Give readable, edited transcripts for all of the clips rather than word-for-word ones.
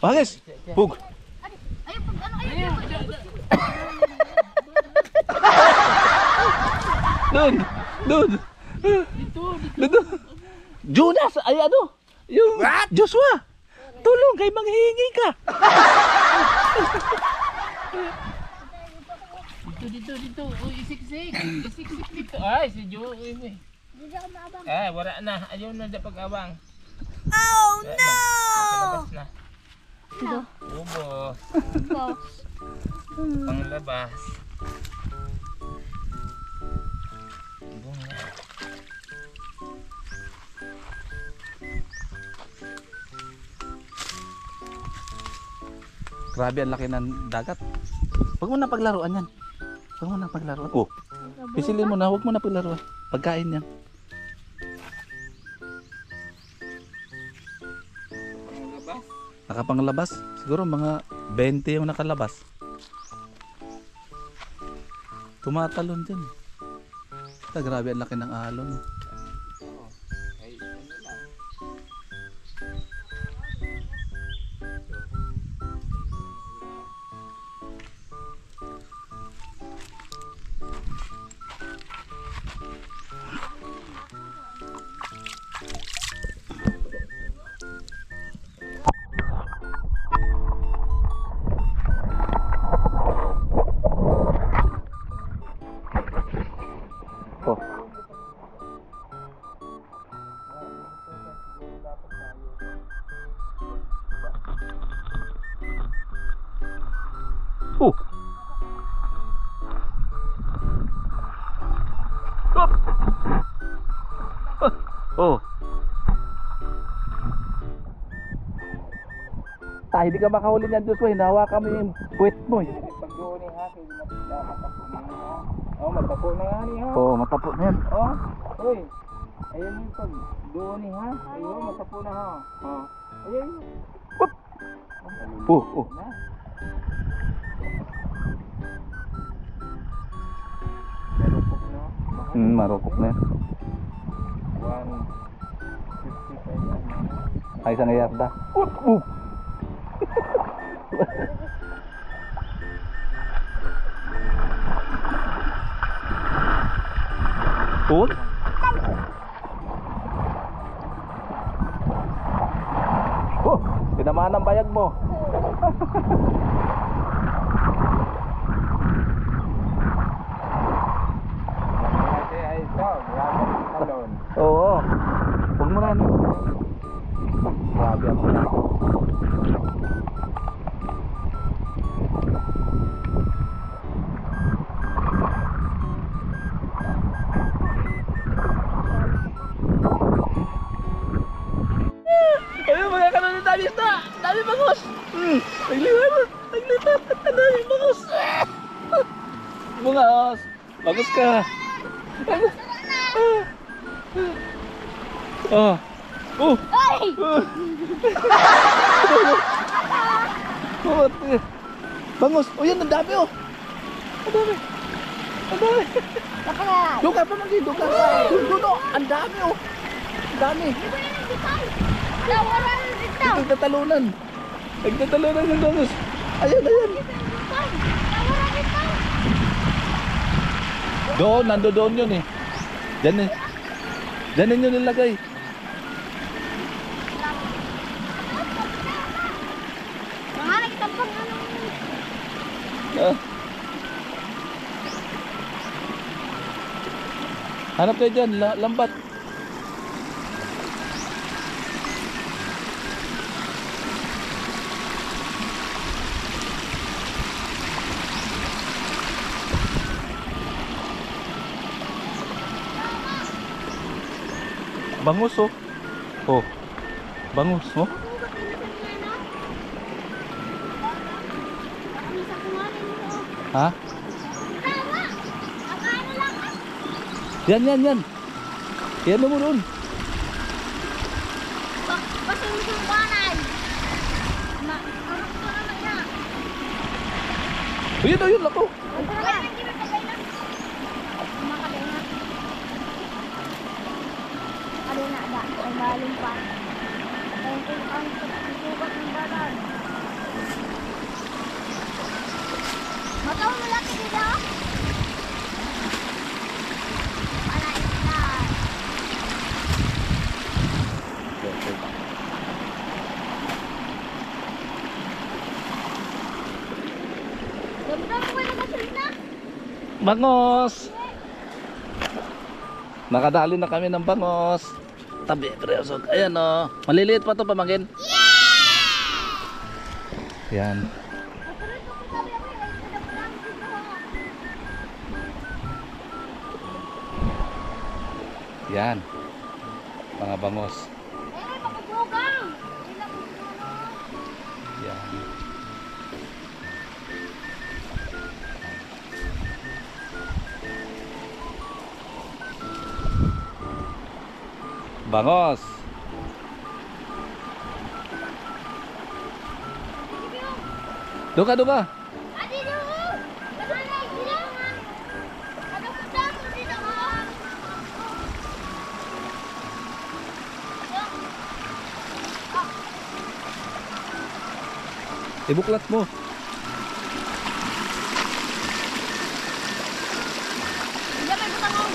Bagis. Pug. Doon. Doon. Dito. Jonas, ay ano? Yung Joshua. Tulong kay manghihingi ka. Dito. Uy, isiksik. Isiksik dito. Ay, si Jo. Wala na. Ayaw na pag-abang. Oh no! Palabas na. Dito. Ubos. Panglabas. Grabe ang laki ng dagat. Huwag mo na paglaruan yan. Huwag mo na paglaruan. Oh, pisilin mo na. Huwag mo na paglaruan. Pagkain yan. Panglabas. Nakapanglabas. Siguro mga 20 yung nakalabas. Tumatalon dyan. Grabe ang laki ng alon. Ay, ano lang. Oh. Oh. Up. Oh. Tayo di ka makahuli niyan, Joshua. Hinahawakan mo yung puwet mo. Pag doon ni ha, hindi matapo na ha. Oh, matapo na nga ni ha. Oh, matapo na yan. Oh, uy. Ayun yung pag doon ni ha. Ayun, matapo na ha. Oh. Ayun. Up. Oh, oh. Na. Marupok na. Marupok na yan. 155 Ay, isang yarda. Huwag. Oh, tinamaan ang bayag mo. Kasi ay ito, grabe ang talon. Oo. Huwag mo na ano. Grabe ang mga. Ayun, mga kanon, dami isda! Dami bangus! Nagliwala! Naglipat! Ang dami bangus! Bungas! Bangus ka! Oh! Oh! Ay! Bangus! Oh yan, ang dami oh! Ang dami! Ang dami! Nakalala. Doon ka pa mag-i! Doon ka! Doon oh! Ang dami oh! Ang dami! Nawala na dito. Nagtatalunan! Nagtatalunan ng bangus! Ayan! Ayan! Nawala dito. Doon! Nandoon yun eh! Diyan eh! Diyan ninyo nilagay! Mga nagtampang ano. Ah. Hanap kayo dyan, lambat. Bangus oh. Oh. Bangus oh. Ha? Yan. Yan mo doon. Kasi yung banan. Marap ko naman na. Ayun, lako. Ada nak ada, ang lalim pa. ang sugat ng banan. Matawag mo laki dito? Wala isla. Ganda mo ba nakasalina? Bangos! Nakadali na kami ng bangos. Tabi, presog. Ayan o. Maliliit pa to pamangkin. Yan. Yan. Mga bangos. Eh, makabugang. Yan. Bangos. Duka, duka. Adi dulu. Kemana sila? Ada pedang di dalam. Ibuklat mo. Dia main pedang om.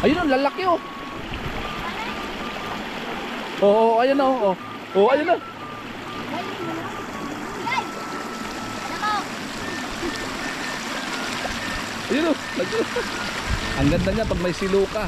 Ayun ang lalaki oh. Oo, ayun na oh. Oo, ayun na. Ayun oh. Ang ganda niya pag may silo ka.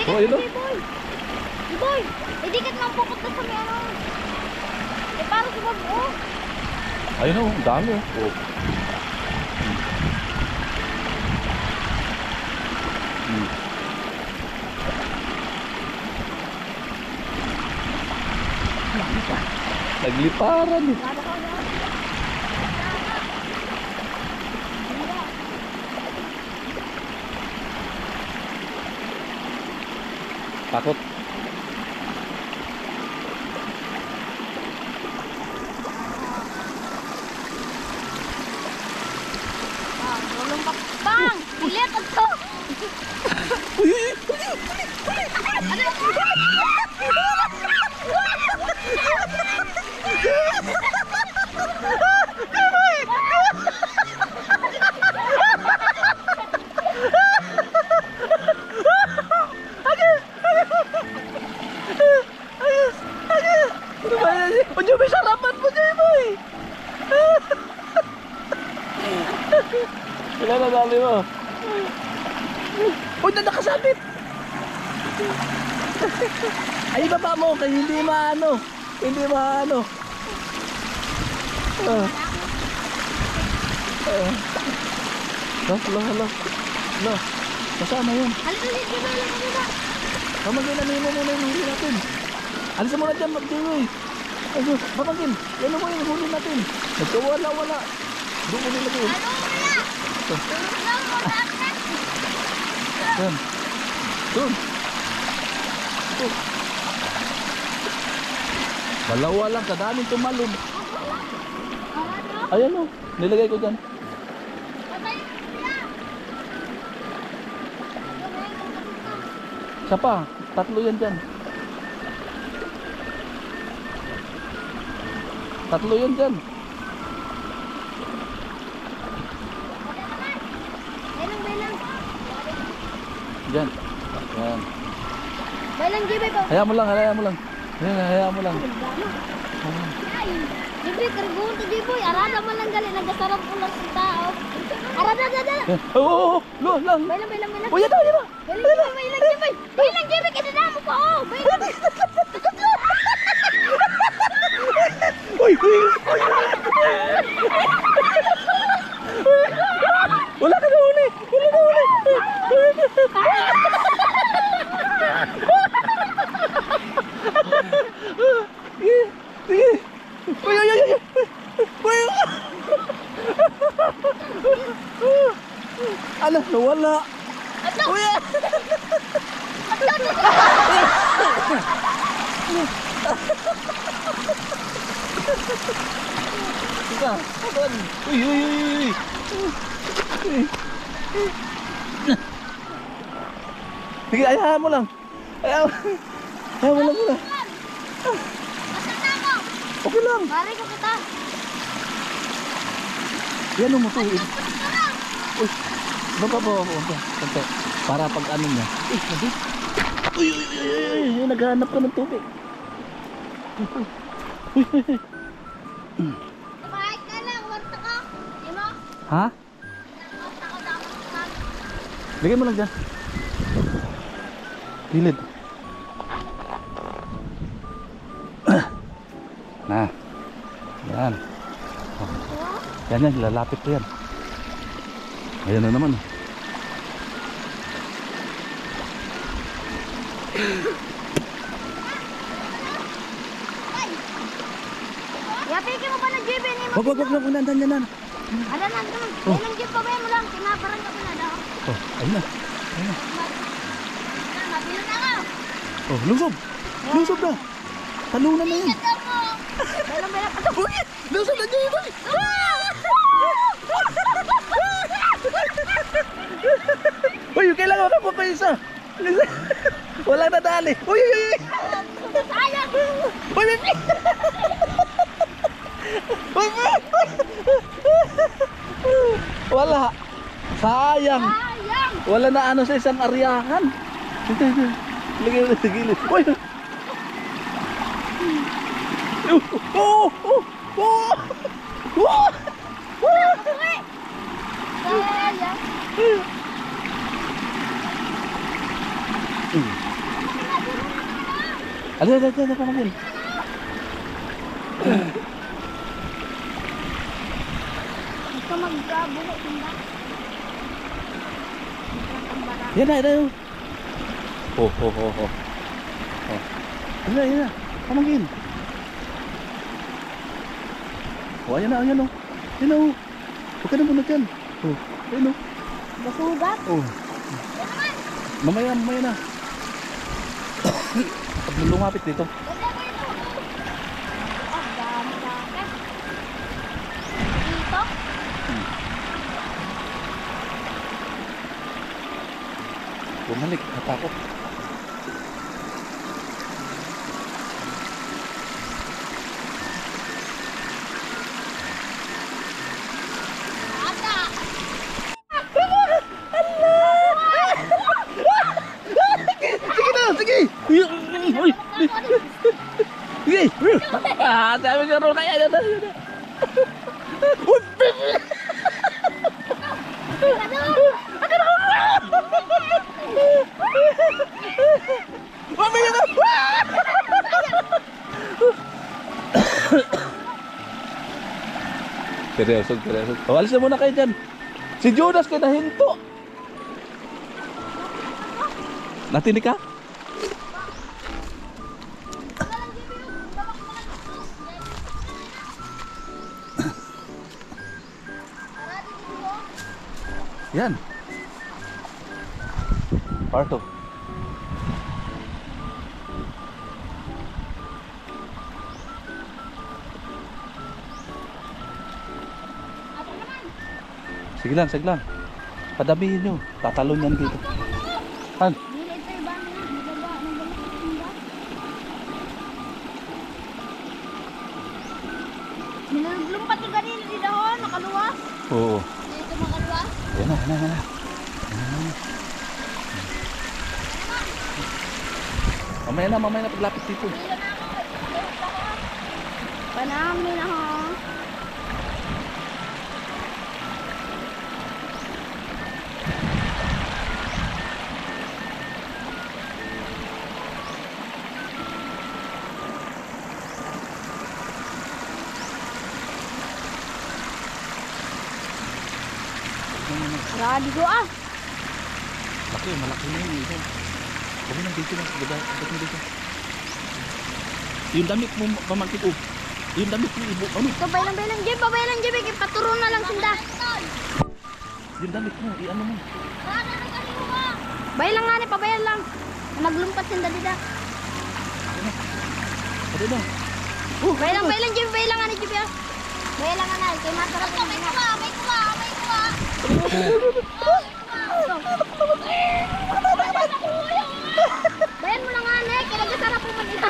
Oh, ayun oh. Boy, idikat ng pukot na sa may ano. Eh, parang subag mo. Ayun oh, ang dami oh. Oh. Hmm. Nagliparan eh. Takot. Tulong pa. Bang! Pilit ang to! Ano may sarapan mo dyan, boy? Wala na dali mo. Uy, nakasabit! Ay, baba mo kaya hindi maano. Hindi maano. Hala. Masama yun. Halika ulit, di ba? Halika. Pamangkin, ano mo muna yung huli natin. Alisin mo na dyan, mag-joy. Ayun, pamangkin, yan mo yung huli natin. Nagkawala-wala. Doon mo nila doon. Ano wala? Wala mo sa akin. Yan. Doon. Dalawa lang, kadaming tumalon. Ayan o, nilagay ko dyan. Isa pa, tatlo yan dyan. Tatlo yan dyan. Belang. Dyan. Yan. Belang, Jibay po. Hayaan mo lang. Ayan, hayaan mo lang. Ay, Jibay, kariguan to Jiboy. Arada man lang gali, nagasarap ko lang sa tao. Arada. Oo, lang. Belang. O, yan na. Belang, Jibay, kadada mo pa, oh. Belang. Uy. Wala ka na huli. Ala, nawala. Uy! Ika, asan? Uy, uy, uy, uy. Sige, ayahan mo lang. Ayahan mo lang muna. Okay lang. Pare ko kita. Yan mo to. Uy, baba. Para pag ano niya. Nabi. Uy, naghahanap ka ng tubig. Uy. Kahit ka lang, warta ka. Di mo? Ha? Warta ka dapat. Lagay mo lang dyan. Gilid. Nah. Yan. Oh. Yan, lalapit ko yan. Ayan na naman. Yapiki mo pa na JB ni mo. Wag lang, unandan yan na. Ada na naman. Ilang jeep pa ba mo lang? Kinabaran ka na daw. Oh, ayun na. Mabilo na ka. Oh, lusob na. Talunan na yan. Ito mo. Belang. Uy, lusob na dyan. Uy, kailangan ka pa isa. Walang nadali. Uy. Sayang. Uy. Wala. Sayang. Sayang. Wala na ano sa isang aryahan. Ito. Lagay mo sa gilid. Uy. Oh. Sayang. Ada pamangkin. Ito magkabulo tinda. Yan na. Oh. Yan na. Pamangkin. Oh, ayan na. Yan o. Huwag ka na muna dyan. Oh, ayan o. Basugat. Oh. Mamaya na. Pag lumapit dito. Wala ko ito. Ah, dami sa akin. Dito? Bumalik, natakot. Ada. Sige! Sige! Sabi niya rin kaya na. Mamaya na! Seryoso. Oh, alis na muna kayo dyan. Si Judas kayo nahinto. Natinig ka? Yan. Parto. Sige lang. Padamihin nyo. Tatalon yan dito. Han? Dili ito yung banda na. Nagaba sa tinda. Nilulumpat yung ganito di dahon. Nakaluwas. Oo. Dito makaluwas. Yan na. Mamaya na paglapit dito. Dito na ako. Panami na ha. Radi ko ah. Malaki na yun. Huwag na dito lang. Dapat mo dito. Yung damit mo, pamangkin ko. Yung damit mo, ibo. Ano? Ito, baylang, Jib. Baylang, Jib. Paturo na lang sunda. Yung damit mo, i-ano mo. Bayar lang nga ni, pabayar lang. Maglumpat sinda dida. Ano na? Bayar lang, Jib. Bayar lang nga ni, Jib ya. Bayar lang nga na. Kaya masarap yung may kuha. Bayar mo lang nga ni, kaya nagkasarap mo man ita.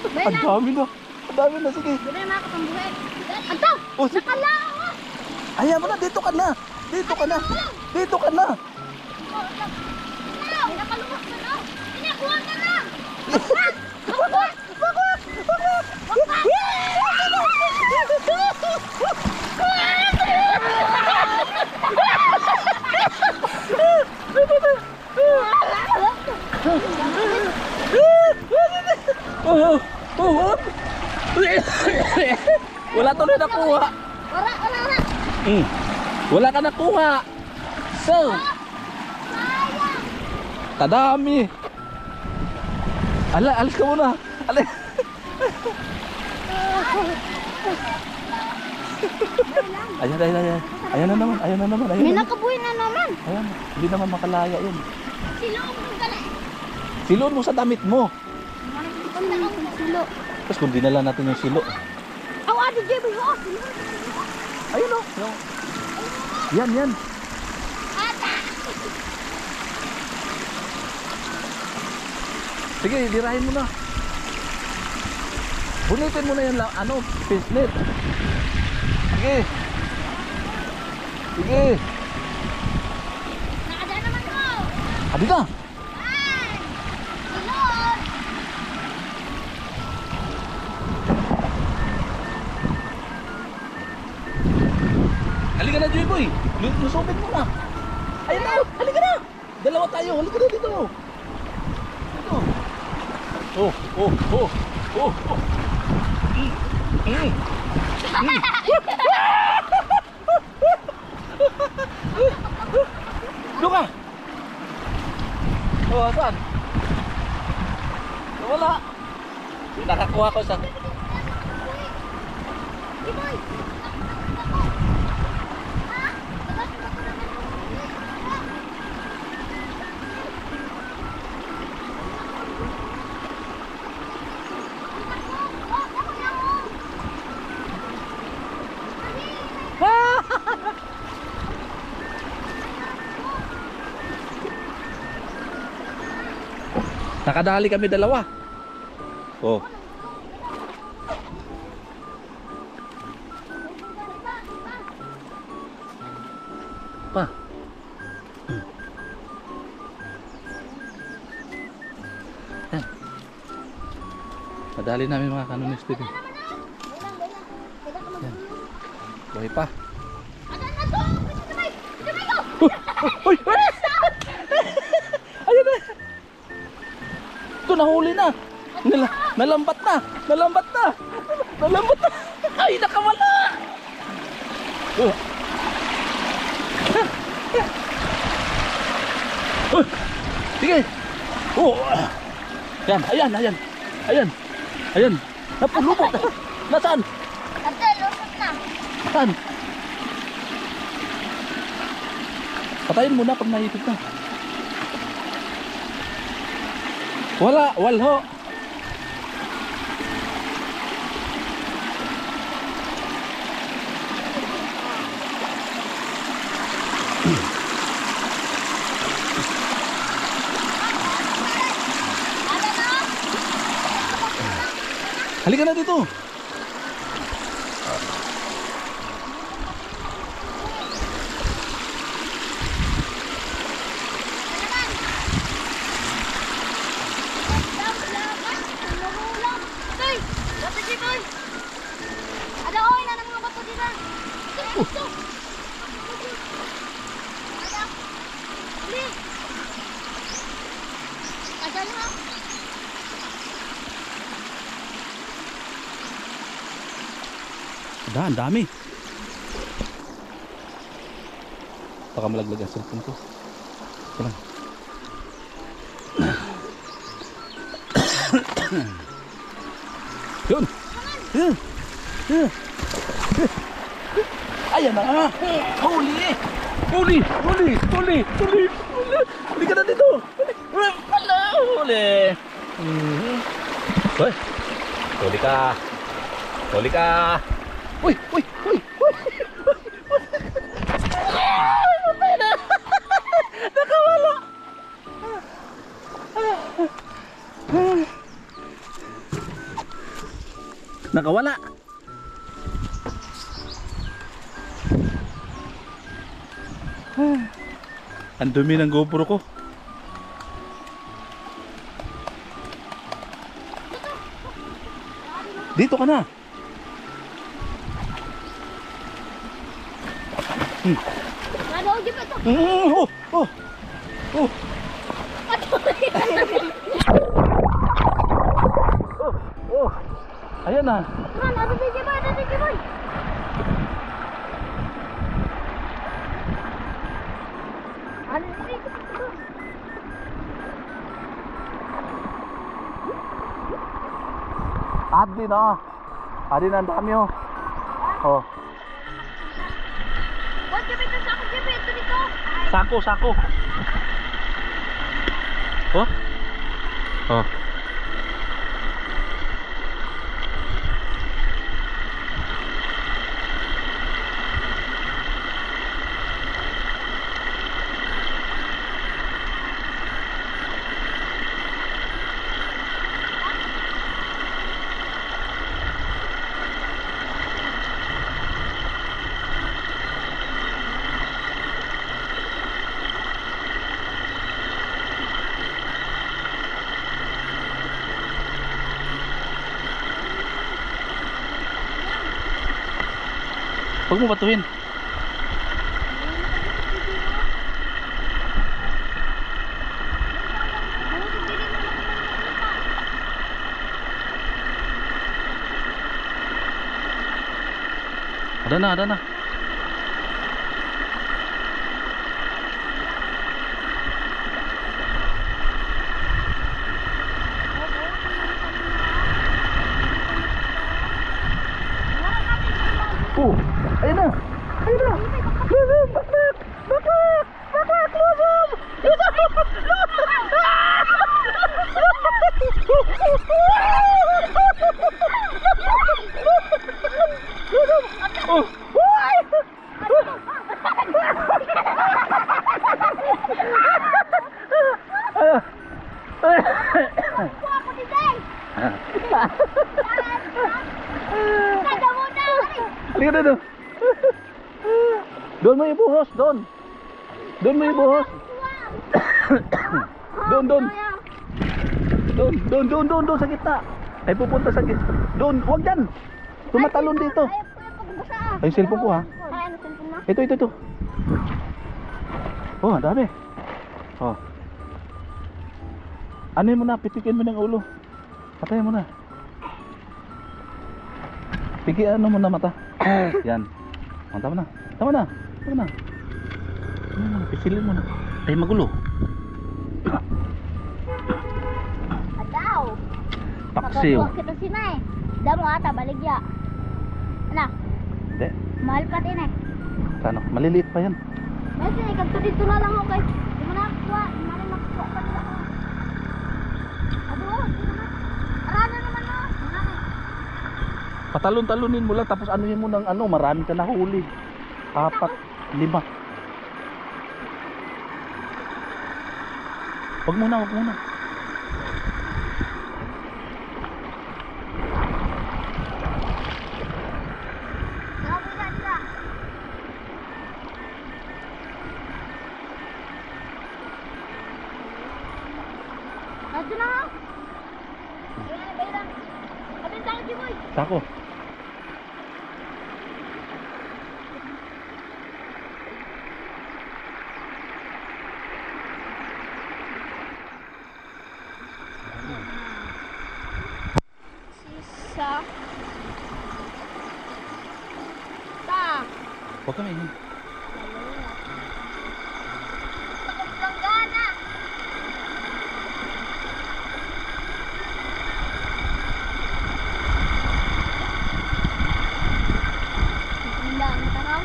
Bayar Ang lang. dami na. Ang dami na, sige. Hindi na makatambuhin. Anto! Oh, sige. Nakala! Ayan mo na, dito ka na. Dito ka na. Dito ka na. May nakalunok na no? Pinakuha ka na! Oh, oh, oh. Wala tuloy nakuha. Wala. Wala ka nakuha. So, kadami. Ala, alis ka muna. Ala. Ayan. Ayan na naman. May nakabuhay na naman. Ayan, hindi naman makalaya yun. Siloong mo galing. Siloon mo sa damit mo. Silo. Tapos kung dinala natin yung silo. Aw, adi Jeboy. Oh, silo. Ayun o. Yan. Ata. Sige, dirahin mo na. Bunitin mo na yan lang. Ano? Pislit. Sige. Nakada naman mo. Adi na. Ay! Silo. Halika na, Joyboy. Lusubin mo na. Ayun na. Halika na. Dalawa tayo. Halika na dito. Dito. Oh. Doon ka. Oh, saan? Wala. Nakakuha ko sa... Jeboy. Nakadali kami dalawa. Oh. Pa. Yan. Nadali namin mga kanonista din. Yan. Buhay pa. Uy! Ayun na! Ito, nahuli na! Nalambat na! Ay, nakawala! Sige! Ayan! Napulubog! Nasaan? Ate, lusot na. Saan? Patayin mo na pag naipit na. Walho. Halika na dito. Ada oy na mga bato dito. Ada. Li. Ada na. Ang dami. Baka malaglag ang cellphone ko. Ito lang. Yun. Ayan na nga. Huli. Huli. Huli. Huli. Huli. Huli. Huli ka na dito. Huli. Wala. Huli. Hoy. Huli ka. Huli ka. Uy. Uy. Uy. Uy. Nakawala. Nakawala. Ang dumi ng GoPro ko. Dito ka na. Ano, di ba ito? Oh, oh, oh. Oh, ayan na. Man, ano si Jiboy? Ano si Jiboy? Ano si Jiboy? Adi na. Adi na ang dami oh. Oh. Wag Jiboy, ito sa ako Jiboy. Ito dito. Sako, sako. Oh. Oh. Huwag mo batuhin. Ada na, ada na. Oh, ayun na. Ayun na. Lusog, bakbak. Bakbak. Bakbak, lusog. Lusog. Oh. Ako si Jay. Kada mo na. Halika na doon. Doon mo ibuhos, doon. Doon mo ibuhos. Doon, doon. Doon, doon, doon, doon, doon sa gitna. Ay pupunta sa gitna. Doon, huwag dyan. Tumatalon dito. Ay, cellphone ko ha. Ay, ano cellphone na? Ito, ito, ito. Oh, ang dami. Oh. Ano mo na, pitikin mo ng ulo. Patayin mo na. Pigian mo na mata. Yan. Oh, tama na. Tama na. Tama na. Tama na. Pisilin mo na. Ay, magulo. Adaw. Paksiw. Pagkatuwa kita sinay. Damo ata, baligya. Ano? Hindi. Mahal pa din eh. Kano? Maliliit pa yan. May sinikag to dito na lang ako kay. Di mo nakakuha. Di mo na makukuha pa nila ako. Ado, di naman. Arano naman na. Marami. Patalon-talonin mo lang tapos anuhin mo ng ano, marami ka nahuli. 4, 5. Wag muna, wag muna. Grabe na nila. Ado na ha. Baylan, baylan. Kapin sa akin, Jiboy. Sako. Sisa. Ta. Huwag kami. Langgana. Hindi, matakaw.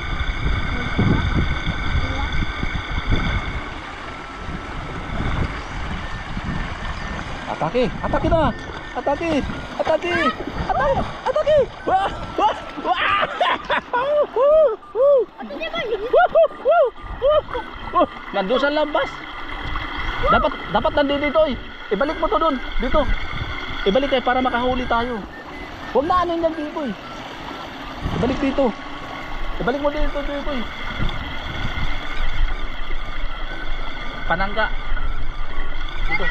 Atake! Atake na! Atake! Atake! Atake! Atake! Wah! Wah! Wah! Ate niya ba yun? Nandun sa labas. Dapat nandito eh. Ibalik mo to doon. Dito. Ibalik kayo para makahuli tayo. Huwag na ano yan dito eh. Ibalik dito. Ibalik mo dito eh. Panangga. Dito.